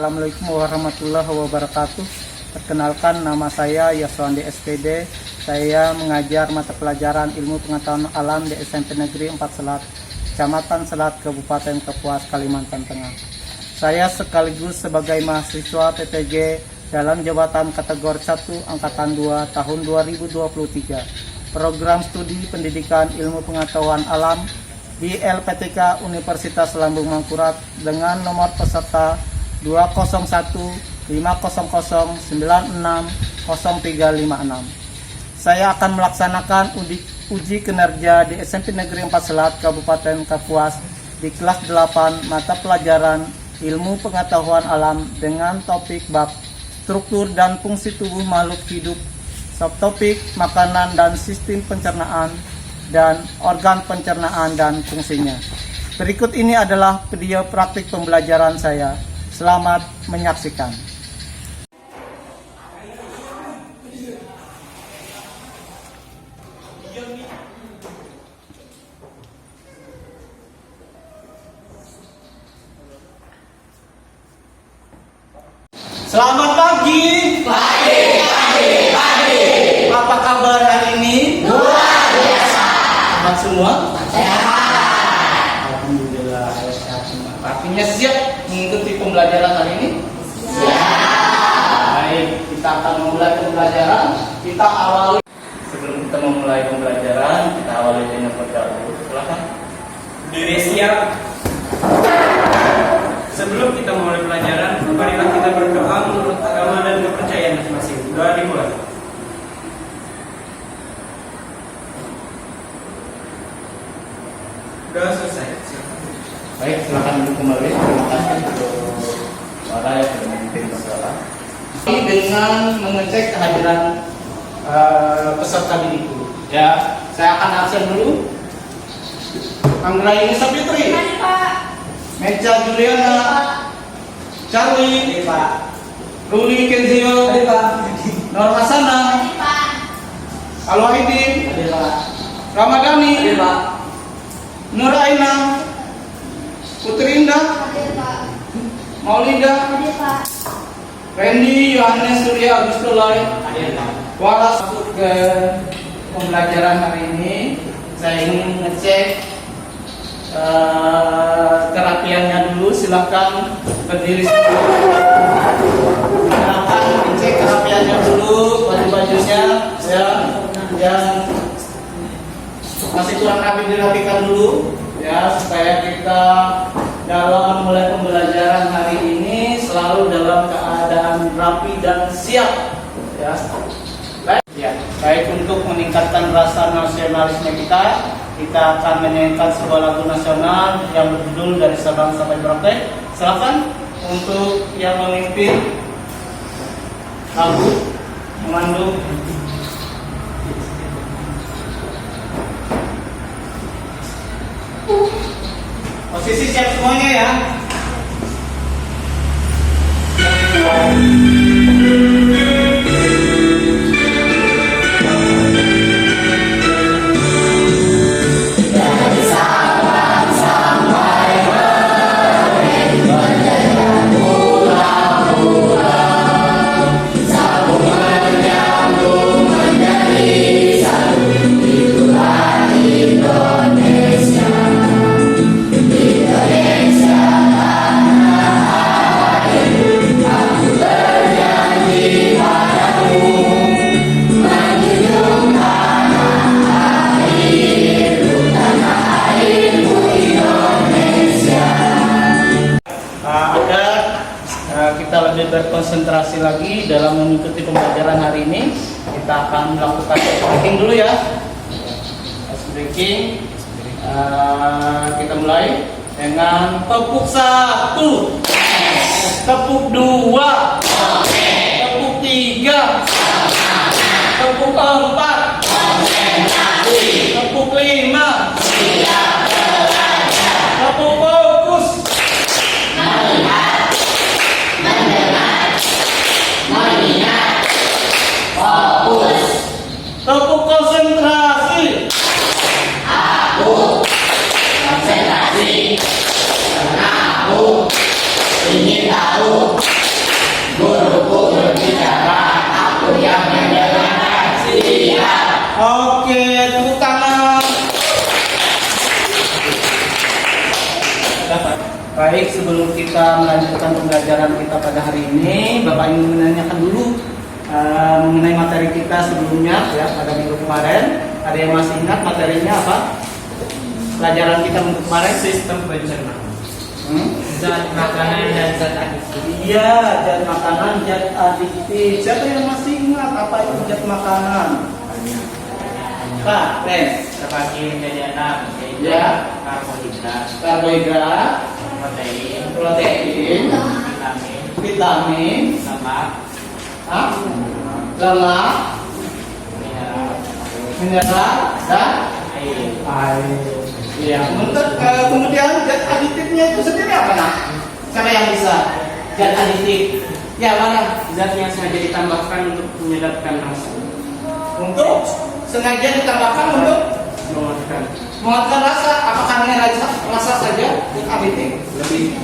Assalamualaikum warahmatullahi wabarakatuh. Perkenalkan, nama saya Yaswandi SPD. Saya mengajar mata pelajaran Ilmu Pengetahuan Alam di SMP Negeri 4 Selat, Kecamatan Selat, Kabupaten Kapuas, Kalimantan Tengah. Saya sekaligus sebagai mahasiswa PPG dalam jabatan kategori 1 Angkatan 2 tahun 2023. Program studi pendidikan Ilmu Pengetahuan Alam di LPTK Universitas Lambung Mangkurat dengan nomor peserta 2015009600356. Saya akan melaksanakan uji kinerja di SMP Negeri 4 Selat, Kabupaten Kapuas di kelas 8 mata pelajaran Ilmu Pengetahuan Alam dengan topik bab struktur dan fungsi tubuh makhluk hidup, subtopik makanan dan sistem pencernaan, dan organ pencernaan dan fungsinya. Berikut ini adalah video praktik pembelajaran saya. Selamat menyaksikan. Selamat pagi. Pagi. Apa kabar hari ini? Luar biasa. Sehat semua? Sehat. Alhamdulillah, sehat semua. Artinya siap mengikuti pembelajaran hari ini? Siap. Baik, kita akan memulai pembelajaran. Kita awali. Sebelum kita memulai pembelajaran, kita awali dengan berdoa dulu. Silakan. Diri siap. Sebelum kita memulai pelajaran, marilah kita berdoa menurut agama dan kepercayaan masing-masing. Doa dimulai. Doa selesai. Silakan. Baik, silakan duduk kembali. Terima kasih untuk para yang sudah memimpin berdoa. Ini dengan mengecek kehadiran peserta didikku. Ya, saya akan absen dulu. Anggraini Sapitri, Mari Pak. Meja Juliana, Charlie, Pak. Ruli Kenzio, Pak. Nur Hasana, Mari Pak. Alwahidin, Pak. Ramadhani, Pak. Nur Aina, Putri Indah, Hadir Pak. Maulida, Hadir Pak. Randy, Yohanes, Surya, Agustulai, Hadir Pak. Walas. Masuk ke pembelajaran hari ini, saya ingin ngecek kerapiannya dulu. Silakan berdiri. Silakan dicek kerapiannya dulu, baju-bajunya ya, yang masih kurang rapi dirapikan dulu ya, supaya kita dalam mulai pembelajaran hari ini selalu dalam keadaan rapi dan siap ya. Baik, untuk meningkatkan rasa nasionalisme kita akan menyanyikan sebuah lagu nasional yang berjudul Dari Sabang Sampai Merauke. Silakan untuk yang memimpin lagu memandu. Posisi siap semuanya ya. Kita lebih berkonsentrasi lagi dalam mengikuti pembelajaran hari ini. Kita akan melakukan breaking dulu ya. Breaking. Kita mulai dengan tepuk 1, tepuk 2, tepuk 3, tepuk 4, tepuk 5, tepuk fokus. Tepuk konsentrasi. Konsentrasi. Karena aku ingin tahu. Guruku berbicara, aku yang mendengarkan. Siap. Oke, tepuk tangan. Baik, sebelum kita melanjutkan pembelajaran kita pada hari ini, Bapak ingin menanyakan dulu mengenai materi kita sebelumnya ya pada minggu kemarin. Ada yang masih ingat materinya apa? Pelajaran kita minggu kemarin Sistem pencernaan. Zat makanan dan zat adiktif. Iya, zat makanan, zat adiktif. Siapa yang masih ingat apa itu zat makanan? Pak, Ren. Sebagai jajanan, yaitu Ya. karbohidrat, Karbohidrat, protein, protein, vitamin, lemak, Hah? Lemak, mineral, dan air. air. Iya. Kemudian zat aditifnya itu sendiri apa nak? Siapa yang bisa? Zat aditif. Ya mana? Zat yang sengaja ditambahkan untuk menyedapkan rasa. Untuk sengaja ditambahkan untuk menguatkan rasa. Apakah hanya rasa saja? Zat aditif. Lebih.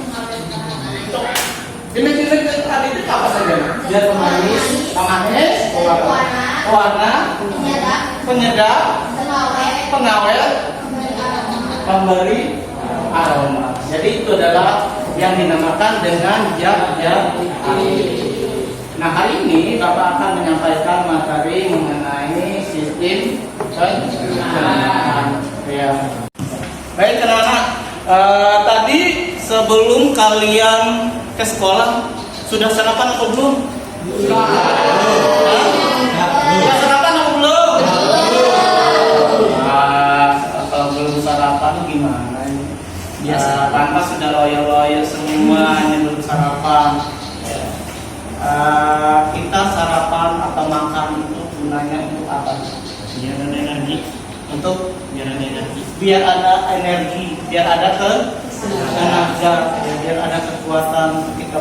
Jenis-jenis zat aditif apa saja? Zat pemanis, pewarna, penyedap, pengawet, pemberi aroma. Jadi itu adalah yang dinamakan dengan zat-zat aditif. Nah, hari ini Bapak akan menyampaikan materi mengenai sistem pencernaan. Ya. Baik anak-anak, tadi sebelum kalian ke sekolah sudah sarapan atau belum? Sudah sarapan atau belum? Kalau belum sarapan gimana ini? Biasa, tanpa sudah loyo-loyo semua, ini belum sarapan. Kita sarapan atau makan itu gunanya untuk apa? Biar ada energi. Untuk Biar ada energi. biar ada energi, biar ada tenaga, biar ada kekuatan untuk kita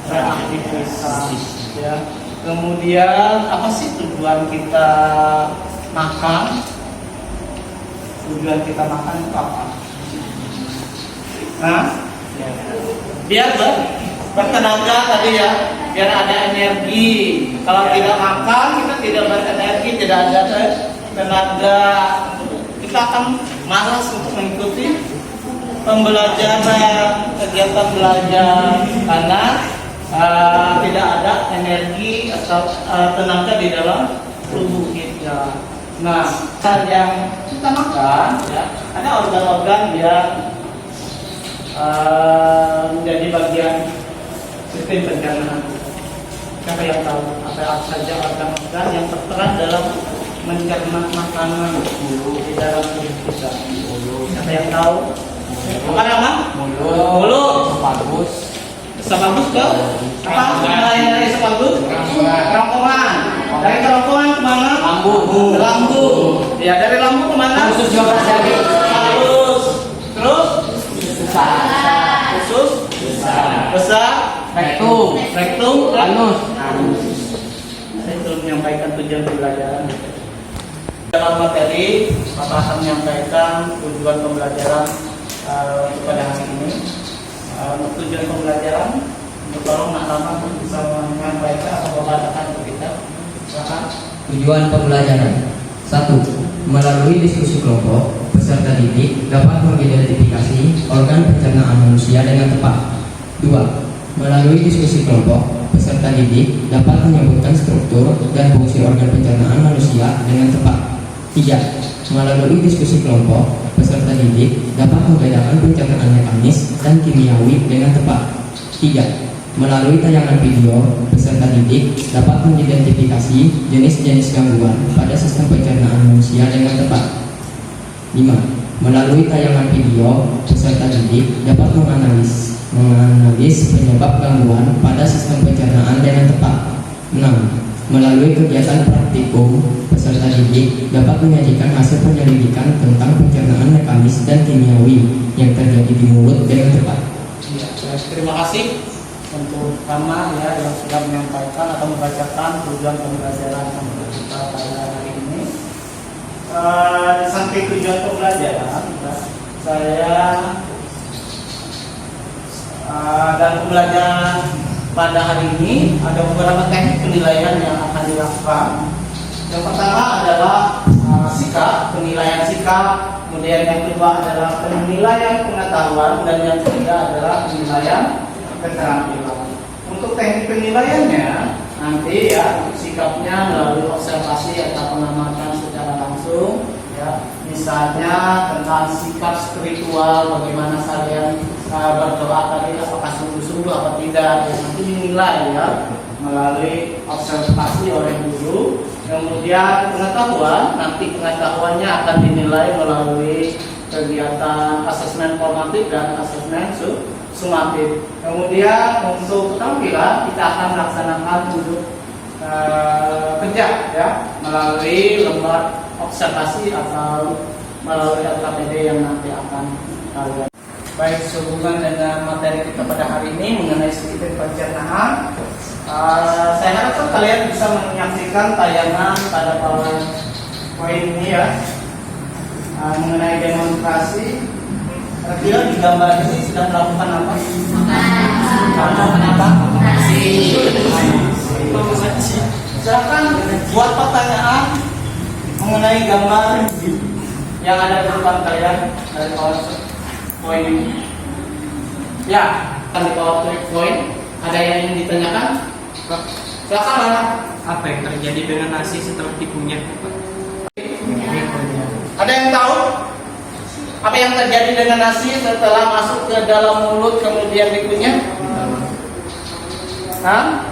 beraktivitas. Ya. Kemudian apa sih tujuan kita makan? Tujuan kita makan itu apa? Nah, biar bertenaga tadi ya, biar ada energi. Kalau tidak makan, kita tidak berenergi, tidak ada tenaga. Kita akan malas untuk mengikuti pembelajaran, kegiatan belajar karena tidak ada energi atau tenaga di dalam tubuh kita. Nah, saat yang kita makan, ya, ada organ-organ yang menjadi bagian sistem pencernaan. Siapa yang tahu apa saja organ-organ yang tertera dalam mencerna makanan di dalam tubuh kita? Siapa yang tahu? Apa nama? Mulut. Esophagus ke? Apa? Dari esophagus? Kerongkongan. Dari kerongkongan kemana? Lambung. Ke lambung. Ya, dari lambung kemana? Usus juga jadi. Halus. Terus? Besar. Usus? Besar. Rektum. Rektum. Anus. Saya belum menyampaikan tujuan pembelajaran. Dalam materi, Bapak akan menyampaikan tujuan pembelajaran pada hari ini. Untuk tujuan pembelajaran, untuk tolong Nak Lama bisa menyampaikan atau membacakan untuk kita. Silakan. Tujuan pembelajaran 1. Melalui diskusi kelompok, peserta didik dapat mengidentifikasi organ pencernaan manusia dengan tepat. 2. Melalui diskusi kelompok, peserta didik dapat menyebutkan struktur dan fungsi organ pencernaan manusia dengan tepat. 3. Melalui diskusi kelompok, peserta didik dapat membedakan pencernaan mekanis dan kimiawi dengan tepat. 3. Melalui tayangan video, peserta didik dapat mengidentifikasi jenis-jenis gangguan pada sistem pencernaan manusia dengan tepat. 5. Melalui tayangan video, peserta didik dapat menganalisis penyebab gangguan pada sistem pencernaan dengan tepat. 6. Melalui kegiatan praktikum, peserta didik dapat menyajikan hasil penyelidikan tentang pencernaan mekanis dan kimiawi yang terjadi di mulut dengan tepat. Ya, terima kasih untuk Rama ya yang sudah menyampaikan atau membacakan tujuan pembelajaran kita pada hari ini. Di samping tujuan pembelajaran, saya dan pembelajaran pada hari ini ada beberapa teknik penilaian yang akan dilakukan. Yang pertama adalah sikap, penilaian sikap. Kemudian yang kedua adalah penilaian pengetahuan, dan yang ketiga adalah penilaian keterampilan. Untuk teknik penilaiannya nanti ya, sikapnya melalui observasi atau pengamatan secara langsung ya. Misalnya tentang sikap spiritual, bagaimana kalian berdoa tadi, apakah sungguh-sungguh atau tidak, ya, nanti dinilai ya melalui observasi oleh guru. Kemudian pengetahuan, nanti pengetahuannya akan dinilai melalui kegiatan asesmen formatif dan asesmen sumatif. Kemudian untuk keterampilan kita akan melaksanakan duduk kerja ya, melalui lembar observasi atau melalui LKPD yang nanti akan kalian. Baik, sehubungan dengan materi kita pada hari ini mengenai sistem pencernaan, saya harap kalian bisa menyaksikan tayangan pada poin ini ya, mengenai demonstrasi. Kira-kira di gambar ini sedang melakukan apa? Melakukan apa? Silakan buat pertanyaan mengenai gambar yang ada di depan kalian dari PowerPoint ini. Ya, akan di PowerPoint. Ada yang ingin ditanyakan? Silakan Lana. Apa yang terjadi dengan nasi setelah dikunyah? Ada yang tahu apa yang terjadi dengan nasi setelah masuk ke dalam mulut kemudian dikunyah? Hah?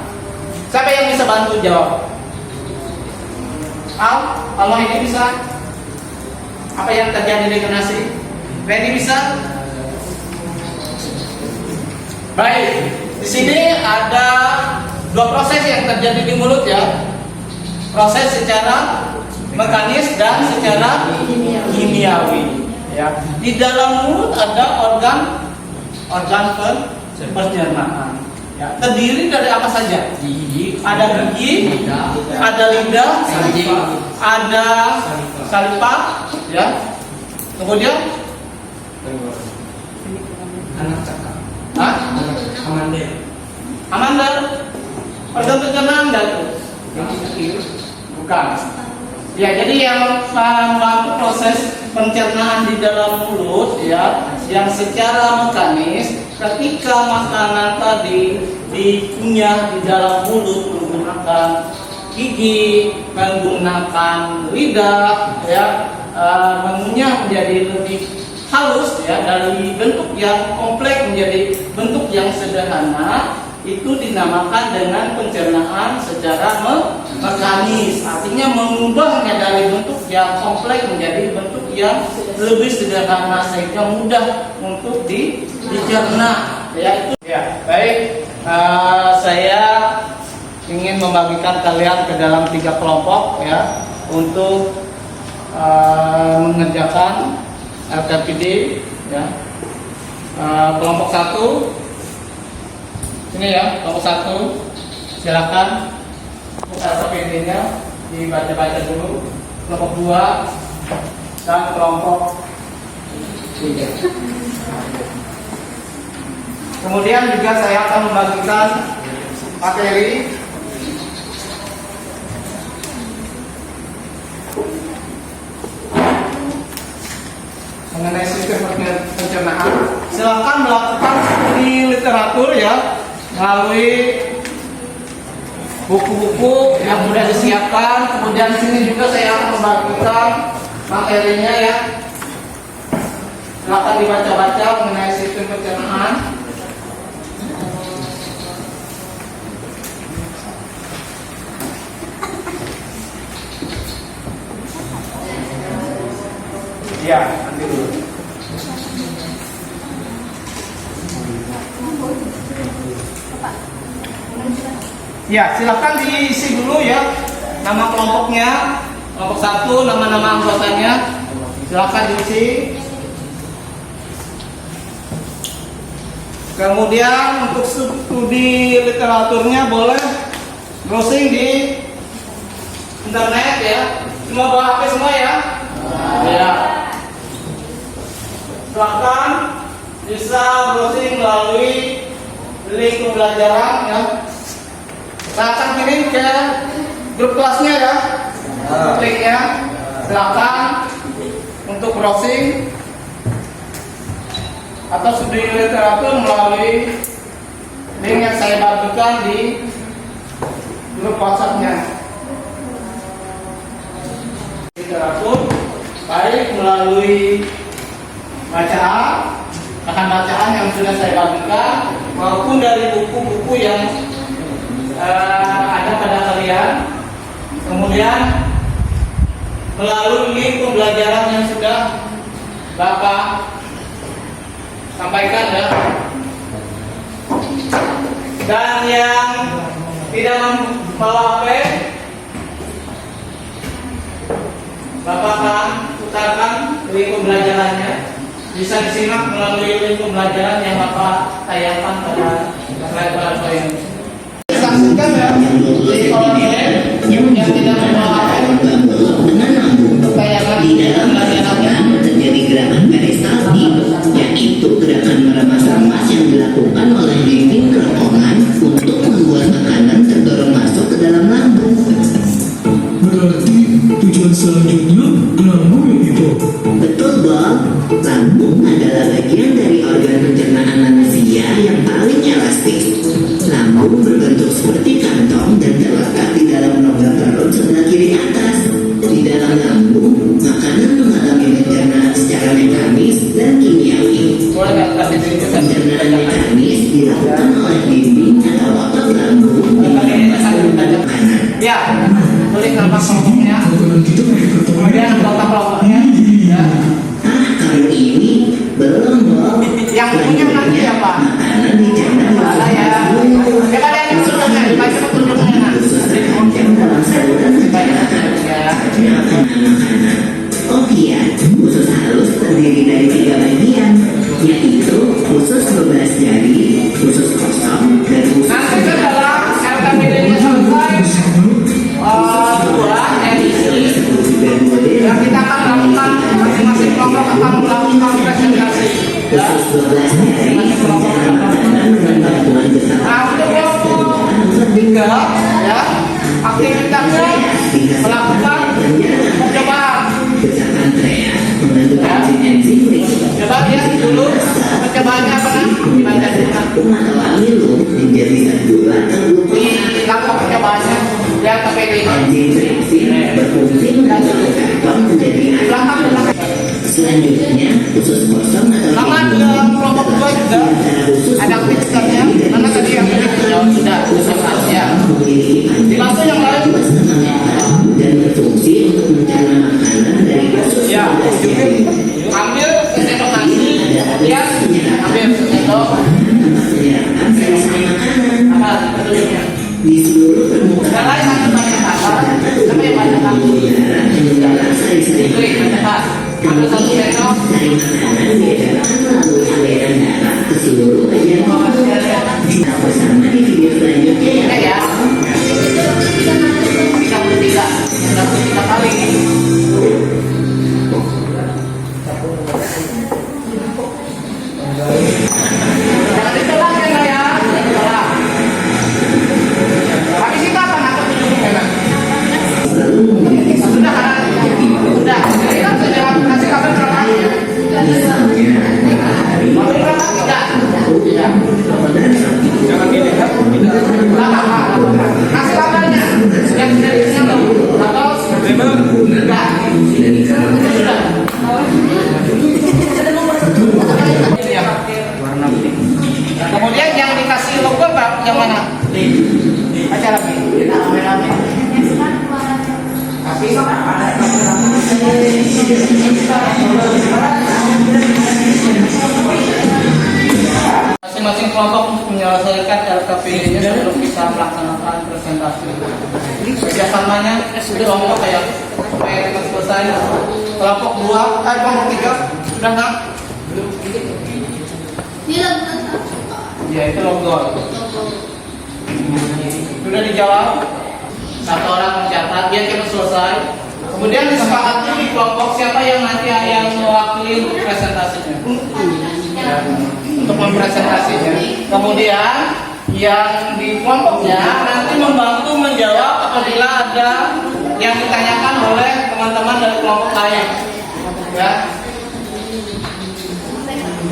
Siapa yang bisa bantu jawab? Allah ini bisa. Apa yang terjadi dengan nasi? Randy bisa? Baik, di sini ada dua proses yang terjadi di mulut ya. Proses secara mekanis dan secara kimiawi. Ya. Di dalam mulut ada organ pencernaan. Ya. Terdiri dari apa saja? Gigi, ada gigi, ada lidah, ada saliva, ya. Kemudian Anak cakap. Amandel. Organ pencernaan dan bukan. Ya, jadi yang membantu proses pencernaan di dalam mulut ya, yang secara mekanis ketika makanan tadi dikunyah di dalam mulut menggunakan gigi, menggunakan lidah ya, mengunyah menjadi lebih halus ya, dari bentuk yang kompleks menjadi bentuk yang sederhana, itu dinamakan dengan pencernaan secara mekanis. Artinya mengubahnya dari bentuk yang kompleks menjadi bentuk yang lebih sederhana sehingga mudah untuk dicerna. Ya, itu. Ya, baik. Saya ingin membagikan kalian ke dalam 3 kelompok ya untuk mengerjakan LKPD ya. Kelompok 1 ini ya, kelompok 1 silakan buka LKPD-nya dibaca-baca dulu. Kelompok 2 dan kelompok 3. Kemudian juga saya akan membagikan materi mengenai sistem pencernaan. Silakan melakukan studi literatur ya melalui buku-buku yang sudah disiapkan. Kemudian di sini juga saya akan membagikan materinya ya. Silakan dibaca-baca mengenai sistem pencernaan. Ya, nanti dulu. Ya, silakan diisi dulu ya nama kelompoknya, kelompok 1, nama-nama anggotanya, silakan diisi. Kemudian untuk studi literaturnya boleh browsing di internet ya. Semua bawa HP semua ya. Ya. Silakan bisa browsing melalui pembelajaran ya. Saya akan kirim ke grup kelasnya ya. Linknya silakan untuk browsing atau studi literatur melalui link yang saya bagikan di grup WhatsApp-nya. Literatur baik melalui bahan bacaan yang sudah saya bagikan maupun dari buku-buku yang ada pada kalian, kemudian melalui link pembelajaran yang sudah Bapak sampaikan ya. Dan yang tidak membawa HP, Bapak akan putarkan link pembelajarannya. Bisa disimak melalui link pembelajaran yang Bapak tayangkan pada slide saya. Saksikan ya di kolom yang tidak membawa HP tayangan di dalam pembelajaran terjadi gerakan peristaltik, yaitu gerakan meremas-remas yang dilakukan oleh dinding kerongkongan untuk membuat makanan terdorong masuk ke dalam lambung. Berarti tujuan selanjutnya lambung ya itu? Betul, Bob. Lambung adalah bagian dari organ pencernaan manusia yang paling elastis. Lambung berbentuk seperti kantong dan terletak di dalam rongga perut sebelah kiri atas. Di dalam lambung, makanan mengalami pencernaan secara mekanis dan kimiawi. Pencernaan mekanis dilakukan oleh dinding atau otot lambung yang makanan. Ya, tulis nama kelompoknya, kemudian kotak kelompoknya ya. Kalau ini belum, Bob. Yang punya nanti siapa? Makanan dicerna Ada ya. Coba lihat yang susunnya, baca petunjuknya. khusus terpanjang dalam saluran pencernaan. Makanan-makanan. Oh iya, usus halus terdiri dari 3 bagian, yaitu usus 12 jari, usus kosong, dan usus Nanti setelah RKPD-nya selesai, dua edisi yang kita akan lakukan masing-masing kelompok akan melakukan presentasi. Ya. usus 12 jari mencerna makanan dengan bantuan getah. Nah, untuk kelompok ketiga, ya, aktivitasnya melakukan percobaan. Getah pankreas membentuk enzim-enzim Coba lihat dulu percobaannya apa nih? Dibaca dulu. atau amilum menjadi satu atau Di lakukan percobaannya, lihat KPD-nya. enzim tripsin berfungsi membentuk karton menjadi air. Belakang. Selanjutnya, usus kosong atau Sama di dalam kelompok kedua juga ada aktivitasnya. Mana tadi yang sudah usus aja. Dibantu yang lain. Dan berfungsi untuk mencerna makanan dari usus Ya, 12 jari. ambil sendok nasi, kemudian ambil sendok Menyerapkan sisa makanan apa petunjuknya. di seluruh Yang permukaan lain satu banyak apa? Sama yang banyak apa? udara mengeluarkan sari-sari Klik banyak apa? Ambil satu sendok. dari makanan diedarkan melalui aliran darah ke seluruh bagian tubuh. Kita bersama di video selanjutnya ya. Oke ya. 33 kali. Jangan ditolak ya, ya. Ditolak. Habis itu apa nak petunjuknya? Sudah. Jadi kan sudah kasih kabar berapa? Mau berapa? Tidak. Jangan dilihat. Kasih kabarnya. Yang sudah disiapkan. Atau enggak? Sudah. Warna pink. Kemudian yang dikasih logo yang mana? Baca lagi. Kita rame-rame. Tapi masing-masing kelompok untuk menyelesaikan LKPD-nya sebelum bisa melaksanakan presentasi. Kerjasamanya kelompok kayak supaya kita selesai. Kelompok 2, kelompok 3 sudah nggak? Ya itu logo. Sudah dijawab. Satu orang mencatat, biar kita selesai. Kemudian disepakati di kelompok siapa yang nanti yang mewakili presentasinya. Ya, untuk mempresentasinya. Kemudian yang di kelompoknya nanti membantu menjawab apabila ada yang ditanyakan oleh teman-teman dari kelompok lain. Ya.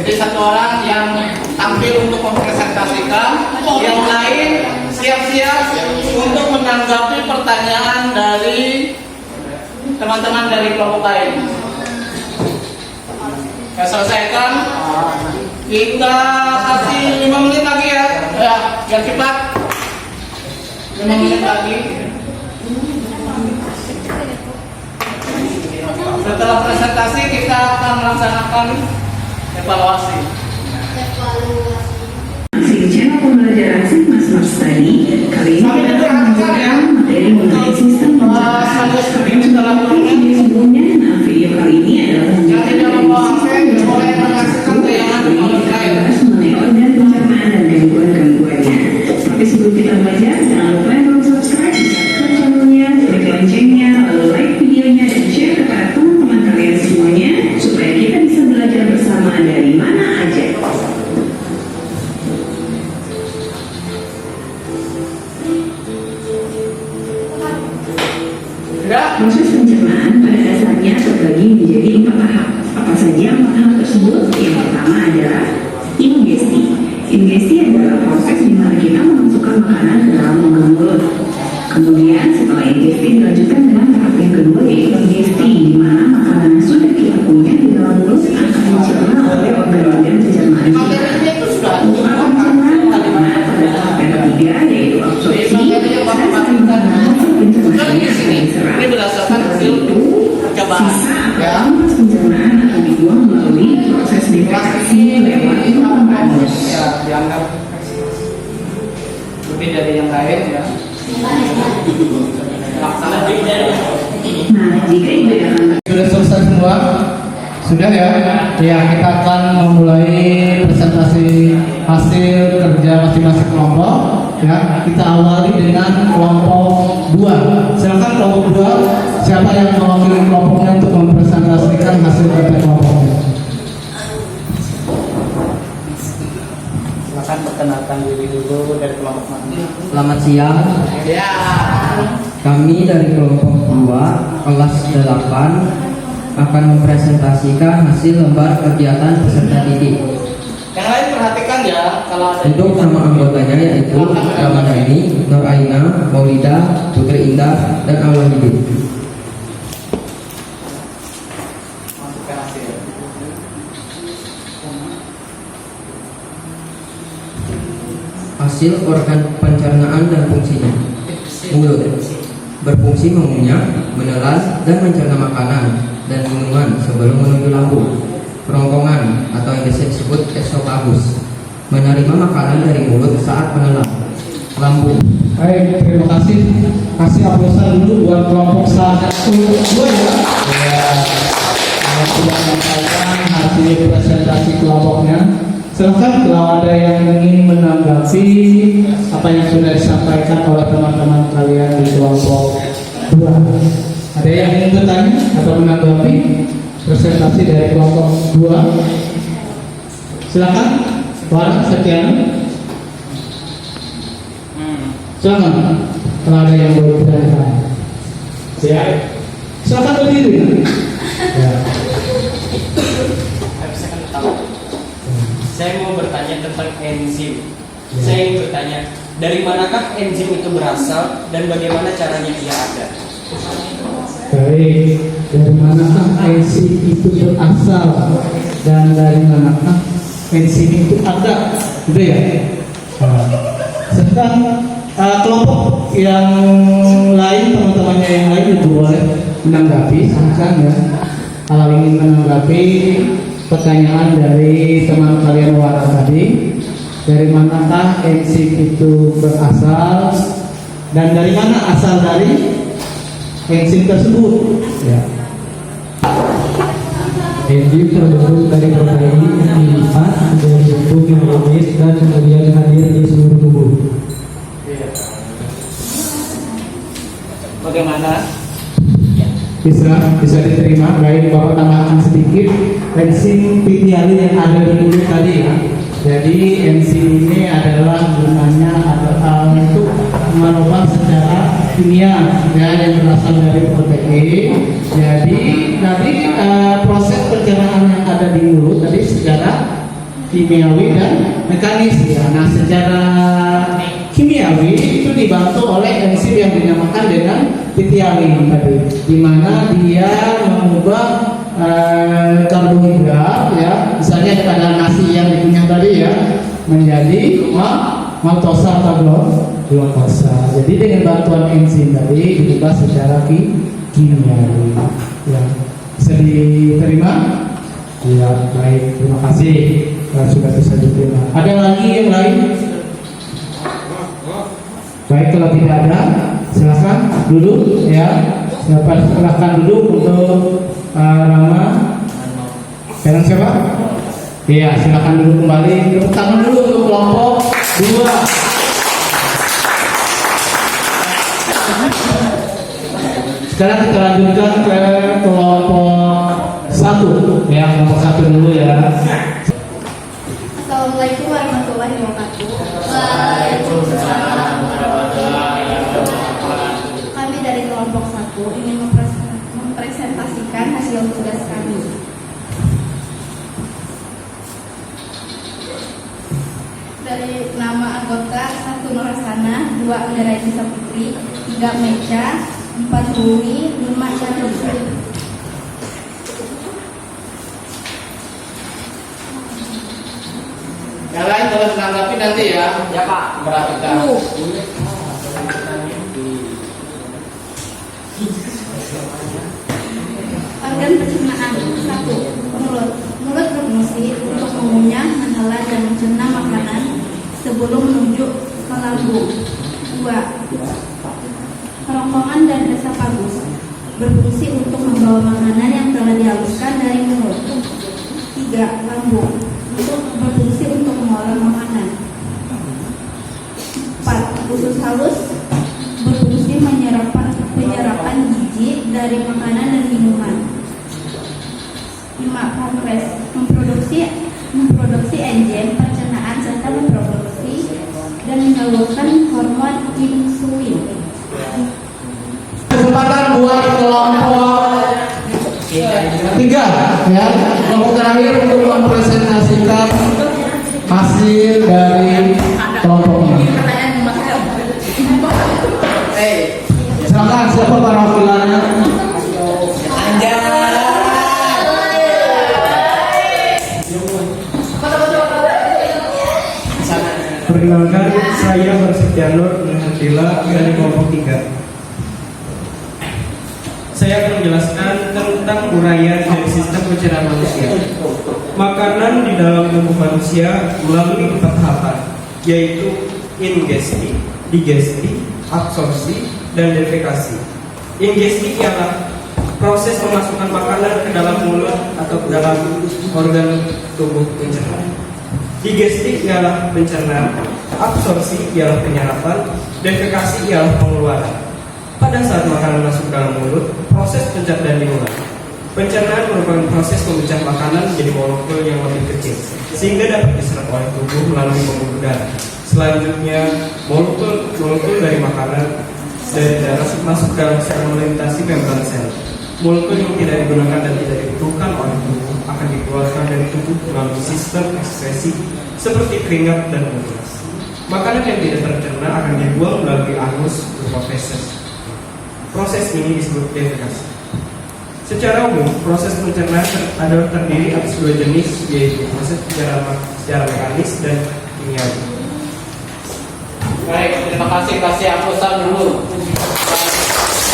Jadi satu orang yang tampil untuk mempresentasikan, yang lain siap-siap untuk menanggapi pertanyaan dari teman-teman dari kelompok lain. Ya, selesaikan. Kita kasih 5 menit lagi ya. Ya, biar cepat. 5 menit lagi. Setelah presentasi kita akan melaksanakan evaluasi. Masih channel pembelajaran Sigmas tadi, kali ini kita akan menunjukkan materi mengenai sistem pencernaan. Seperti sebelumnya, nah video kali ini adalah menunjukkan sistem mengenai organ pencernaan dan gangguan-gangguannya. Tapi sebelum kita belajar, jangan lupa untuk subscribe, subscribe channelnya, klik loncengnya, lalu like videonya dan share kepada teman-teman kalian semuanya supaya kita bisa belajar bersama dari mana aja. Proses pencernaan pada dasarnya terbagi menjadi 4 tahap. Apa saja 4 tahap tersebut? Yang pertama adalah ingesti. Ingesti adalah proses di mana kita memasukkan makanan ke dalam rongga mulut. Kemudian setelah ingesti dilanjutkan dengan tahap yang kedua yaitu digesti, di mana makanan yang sudah kita punya di dalam mulut akan dicerna oleh organ-organ pencernaan kita. Untuk pencernaan pada tahap yang ketiga yaitu absorpsi dan pencernaan Ini berdasarkan hasil percobaan. Ya. Pencernaan akan dibuang melalui proses defekasi lewat anus. Ya, dianggap lebih dari yang lain ya. Laksana Nah, jika dibedakan sudah selesai semua? Sudah ya? Ya, kita akan memulai presentasi hasil kerja masing-masing kelompok. Ya, kita awali dengan kelompok 2. Silakan kelompok 2, siapa yang mewakili kelompoknya untuk mempresentasikan hasil kerja kelompoknya? Silakan perkenalkan diri dulu dari kelompok mana. Selamat siang. Ya. Kami dari kelompok 2 kelas 8 akan mempresentasikan hasil lembar kegiatan peserta didik. Yang lain perhatikan ya, kalau ada Untuk nama anggotanya yaitu Ramadhani, Nur Aina, Maulida, Putri Indah, dan Awalidin. masukkan hasil. Hasil organ pencernaan dan fungsinya. Mulut berfungsi mengunyah, menelan, dan mencerna makanan dan minuman sebelum menuju lambung. Kerongkongan atau yang disebut esofagus menerima makanan dari mulut saat menelan. Lambung. Baik, terima kasih. Kasih aplausan dulu buat kelompok 1, 2 ya. Ya. Yang sudah menyampaikan hasil presentasi kelompoknya. Silakan kalau ada yang ingin menanggapi apa yang sudah disampaikan oleh teman-teman kalian di kelompok 2. Ada yang ingin bertanya atau menanggapi presentasi dari kelompok 2? Silakan, Pak Sekian. Silakan, kalau ada yang boleh bertanya. Ya, silakan berdiri. Ya. Saya mau bertanya tentang enzim. Saya ingin bertanya, dari manakah enzim itu berasal dan bagaimana caranya ia ada? Baik, dari manakah enzim itu berasal dan dari manakah enzim itu ada, gitu ya? Serta kelompok yang lain, teman-temannya yang lain juga boleh menanggapi, silakan ya. Kalau ingin menanggapi pertanyaan dari teman kalian Wara tadi, dari manakah enzim itu berasal dan dari mana asal dari enzim tersebut? Ya. Enzim terbentuk dari protein yang dilipat menjadi bentuk yang rumit dan kemudian hadir di seluruh tubuh. Bagaimana? Bisa diterima. Baik, Bapak tambahkan sedikit enzim fitialin yang ada di mulut tadi ya. Jadi enzim ini adalah gunanya adalah untuk mengubah secara kimia ya, yang berasal dari protein. Jadi proses pencernaan yang ada di mulut tadi secara kimiawi dan mekanis ya. Nah, secara kimiawi itu dibantu oleh enzim yang dinamakan dengan pitialin tadi, di mana dia mengubah karbohidrat ya, misalnya pada nasi yang dikunyah tadi ya, menjadi maltosa atau glukosa. Jadi dengan bantuan enzim tadi diubah secara kimiawi ya. Bisa diterima? Ya, baik, terima kasih. Sudah bisa diterima. Ada lagi yang lain? Baik, kalau tidak ada, silakan duduk ya. Silakan duduk untuk nama. Dengan siapa? Iya, silakan duduk kembali. Tepuk tangan dulu untuk kelompok 2. Sekarang kita lanjutkan ke kelompok 1 ya, kelompok 1 dulu ya. Assalamualaikum warahmatullahi wabarakatuh. Waalaikumsalam warahmatullahi wabarakatuh. Kami dari kelompok 1 ingin mempresentasikan hasil tugas kami. Dari nama anggota 1 Nurhasana, 2 Andara Isa Putri, 3 Meca, 4 Rumi, 5 Syarif. Yang lain kalau menanggapi nanti ya. Ya Pak. Perhatikan. Organ pencernaan 1. Mulut. Mulut berfungsi untuk mengunyah, menghela dan mencerna makanan sebelum menuju ke lambung. 2. Kerongkongan dan esofagus berfungsi untuk membawa makanan yang telah dihaluskan dari mulut. 3. Lambung berfungsi untuk mengolah makanan. 4. Usus halus berfungsi penyerapan gizi dari makanan dan minuman. 5. Pankreas memproduksi enzim pencernaan serta memproduksi dan menyalurkan hormon insulin. Kesempatan buat kelompok 3 ya, kelompok terakhir untuk mempresentasikan hasil dari kelompoknya. Silakan, siapa para wakilannya? Perkenalkan, saya Barsekianur Nurhatila dari kelompok 3. Saya akan menjelaskan tentang uraian dari sistem pencernaan manusia. Makanan di dalam tubuh manusia melalui 4 tahapan, yaitu ingesti, digesti, absorpsi, dan defekasi. Ingesti ialah proses memasukkan makanan ke dalam mulut atau ke dalam organ tubuh pencernaan. Digesti ialah pencernaan, absorpsi ialah penyerapan, defekasi ialah pengeluaran. Pada saat makanan masuk dalam mulut, proses pencernaan dimulai. Pencernaan merupakan proses memecah makanan menjadi molekul yang lebih kecil, sehingga dapat diserap oleh tubuh melalui pembuluh darah. Selanjutnya, molekul dari makanan dari darah masuk dalam sel melintasi membran sel. Molekul yang tidak digunakan dan tidak dibutuhkan oleh tubuh akan dikeluarkan dari tubuh melalui sistem ekskresi seperti keringat dan urin. Makanan yang tidak tercerna akan dibuang melalui anus berupa feses. Proses ini disebut defekasi. Secara umum, proses pencernaan terdiri atas 2 jenis, yaitu proses pencernaan secara mekanis dan kimiawi. Baik, terima kasih angkusan dulu.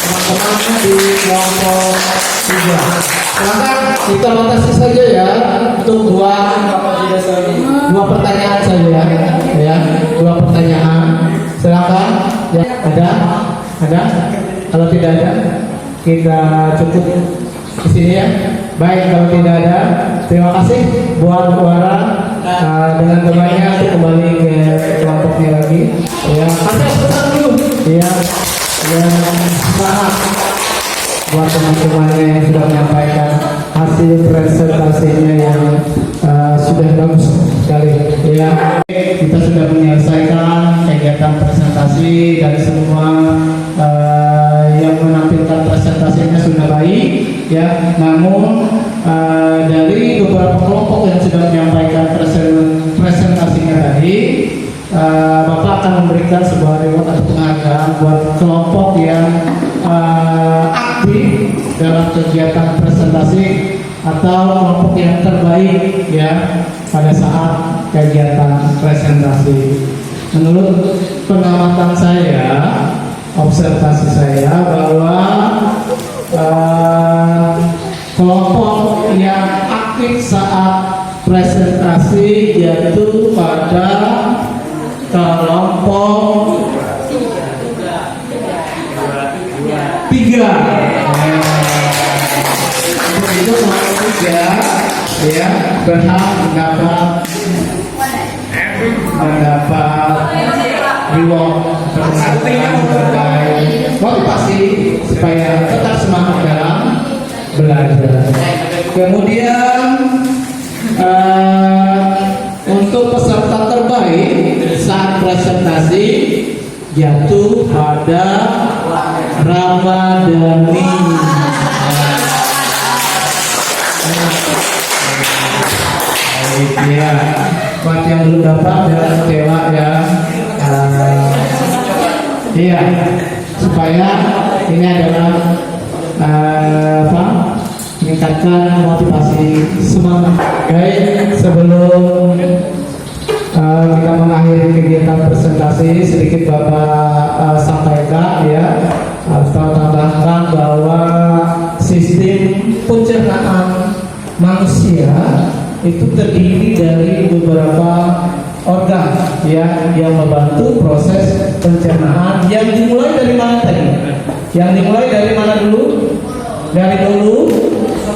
Teman-teman di kelompok 3. Silakan kita batasi saja ya untuk dua pertanyaan saja ya. 2 pertanyaan. Silakan. Ya, ada? Kalau tidak ada, kita cukup di sini ya. Baik, kalau tidak ada, terima kasih buat Wara dengan temannya untuk kembali ke kelompoknya lagi. Ya, kasih pesan dulu. Ya, semangat buat teman-temannya yang sudah menyampaikan hasil presentasinya yang sudah bagus sekali. Ya. Ya, kita sudah menyelesaikan kegiatan presentasi dari semua yang menampilkan presentasinya sudah baik, ya. Namun dari beberapa kelompok yang sudah menyampaikan presentasinya tadi, Bapak akan memberikan sebuah reward atau penghargaan buat kelompok yang aktif dalam kegiatan presentasi atau kelompok yang terbaik, ya, pada saat kegiatan presentasi. Menurut pengamatan saya, observasi saya bahwa kelompok yang aktif saat presentasi yaitu pada kelompok 3. Untuk itu kelompok 3 ya berhak mendapat reward terkait motivasi supaya tetap semangat dalam belajar. Kemudian untuk peserta terbaik saat presentasi jatuh pada Ramadhani. Ya, buat yang belum dapat jangan kecewa ya. Iya, supaya ini adalah meningkatkan motivasi semangat. Baik, sebelum kita mengakhiri kegiatan presentasi, sedikit Bapak sampaikan ya atau tambahkan bahwa sistem pencernaan manusia itu terdiri dari beberapa organ ya yang membantu proses pencernaan yang dimulai dari mana tadi? Yang dimulai dari mana dulu? Dari mulut,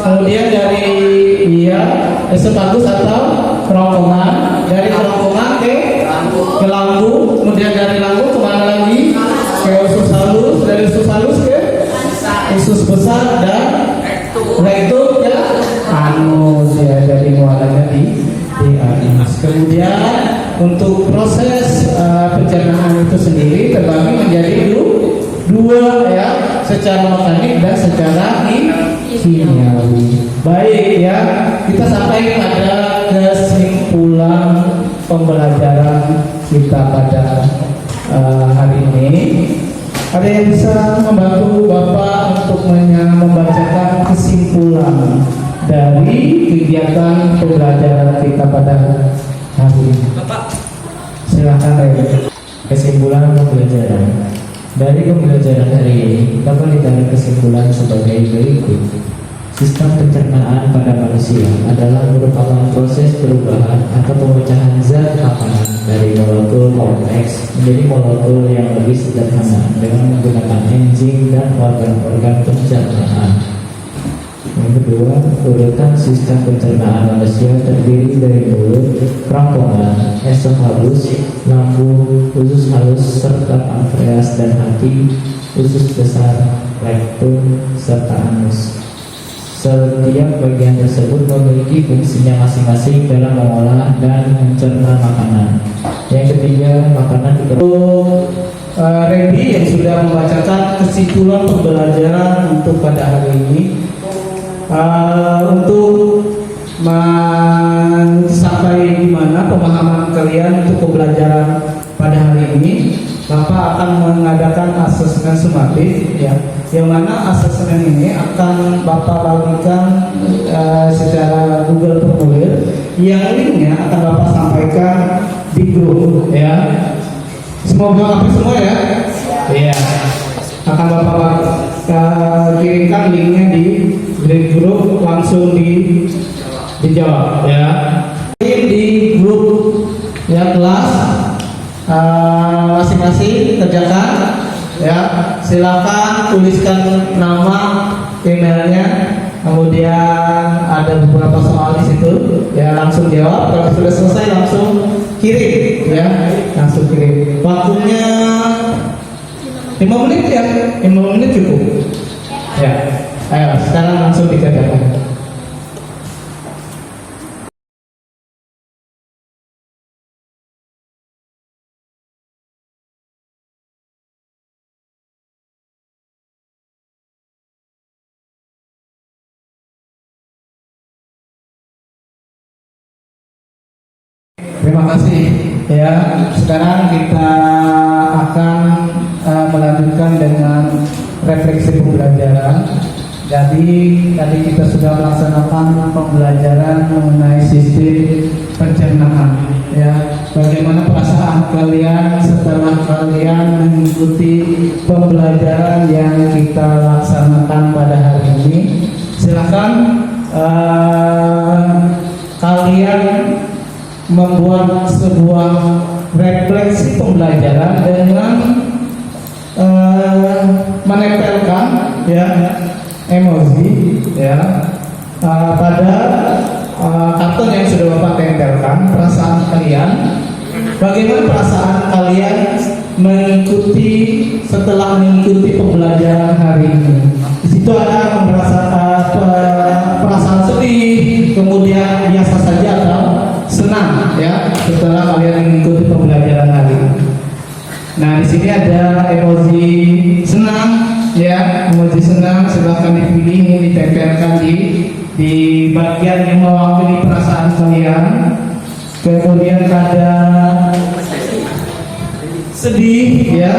kemudian dari esofagus atau kerongkongan, dari kerongkongan ke lambung, kemudian dari lambung kemana lagi? Ke usus halus, dari usus halus ke usus besar dan rektum ke anus ya, jadi muaranya di anus. Kemudian untuk proses pencernaan itu sendiri terbagi menjadi dua ya, secara mekanik dan secara kimiawi. Baik ya, kita sampai pada kesimpulan pembelajaran kita pada hari ini. Ada yang bisa membantu Bapak untuk membacakan kesimpulan dari kegiatan pembelajaran kita pada hari ini? Bapak, silakan Ray. Kesimpulan pembelajaran. Dari pembelajaran hari ini dapat ditarik kesimpulan sebagai berikut. Sistem pencernaan pada manusia adalah merupakan proses perubahan atau pemecahan zat makanan dari molekul kompleks menjadi molekul yang lebih sederhana dengan menggunakan enzim dan organ-organ pencernaan. Yang kedua, urutan sistem pencernaan manusia terdiri dari mulut, kerongkongan, esofagus, lambung, usus halus, serta pankreas dan hati, usus besar, rektum, serta anus. Setiap bagian tersebut memiliki fungsinya masing-masing dalam mengolah dan mencerna makanan. Yang ketiga, makanan Randy yang sudah membacakan kesimpulan pembelajaran untuk pada hari ini. Untuk sampai di mana pemahaman kalian untuk pembelajaran pada hari ini, Bapak akan mengadakan asesmen sumatif ya, yang mana asesmen ini akan Bapak bagikan secara Google Formulir yang linknya akan Bapak sampaikan di grup ya. Semoga aktif semua ya. Iya. Akan Bapak kirimkan linknya di grup langsung dijawab ya. Di grup ya kelas masing-masing kerjakan ya. Silakan tuliskan nama, emailnya, kemudian ada beberapa soal di situ ya, langsung jawab. Kalau sudah selesai langsung kirim ya, langsung kirim. Waktunya 5 menit ya, 5 menit cukup ya. Ayo sekarang langsung dikerjakan. Terima kasih. Ya, sekarang kita akan melanjutkan dengan refleksi pembelajaran. Jadi tadi kita sudah melaksanakan pembelajaran mengenai sistem pencernaan. Ya, bagaimana perasaan kalian setelah kalian mengikuti pembelajaran yang kita laksanakan pada hari ini? Silakan kalian membuat sebuah refleksi pembelajaran dengan menempelkan ya emoji ya pada karton yang sudah Bapak tempelkan. Perasaan kalian, bagaimana perasaan kalian setelah mengikuti pembelajaran hari ini? Di situ ada perasaan sedih, kemudian biasa saja atau senang ya setelah kalian mengikuti pembelajaran hari ini. Nah, di sini ada emoji senang ya, emoji senang. Silahkan dipilih, ini ditempelkan di bagian yang mewakili perasaan kalian. Kemudian ada sedih ya,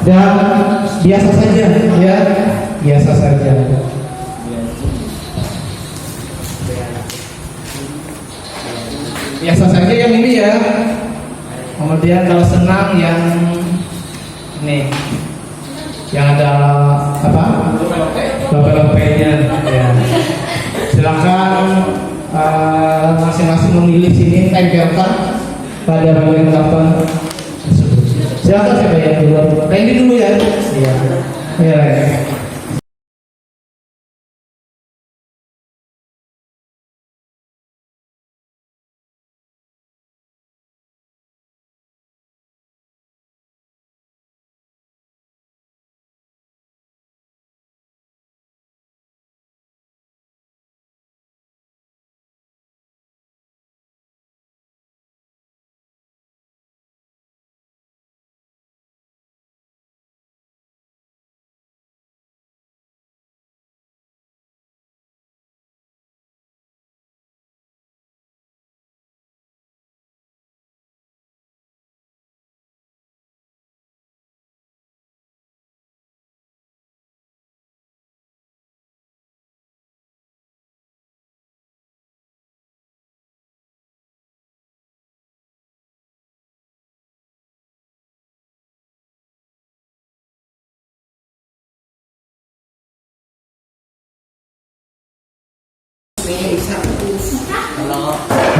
dan biasa saja ya, biasa saja. Biasa saja yang ini ya. Kemudian kalau senang yang ini, yang ada apa? Lope-lopenya ya. Silakan masing-masing memilih sini, tempelkan pada bagian karton. Silakan siapa yang dulu? Randy dulu ya. Iya. Iya.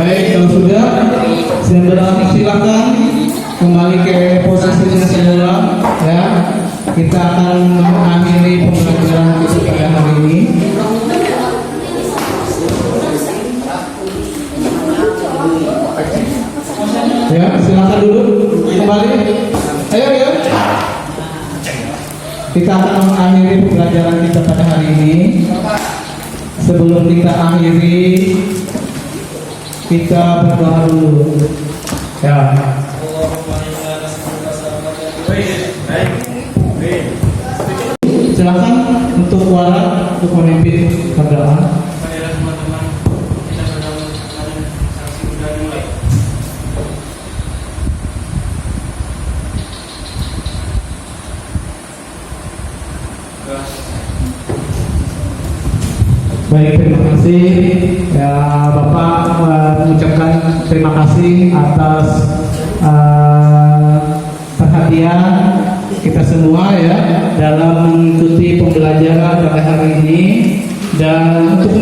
Baik, kalau sudah silakan kembali ke posisinya semula ya. Kita akan mengakhiri pembelajaran kita pada hari ini. Ya, silakan dulu kembali. Ayo ya. Kita akan mengakhiri pembelajaran kita pada hari ini. Sebelum kita akhiri, kita berdoa dulu. Ya. Silakan untuk Wara untuk memimpin berdoa. Baik, terima kasih ya Bapak, mengucapkan terima kasih atas perhatian kita semua ya dalam mengikuti pembelajaran pada hari ini. Dan untuk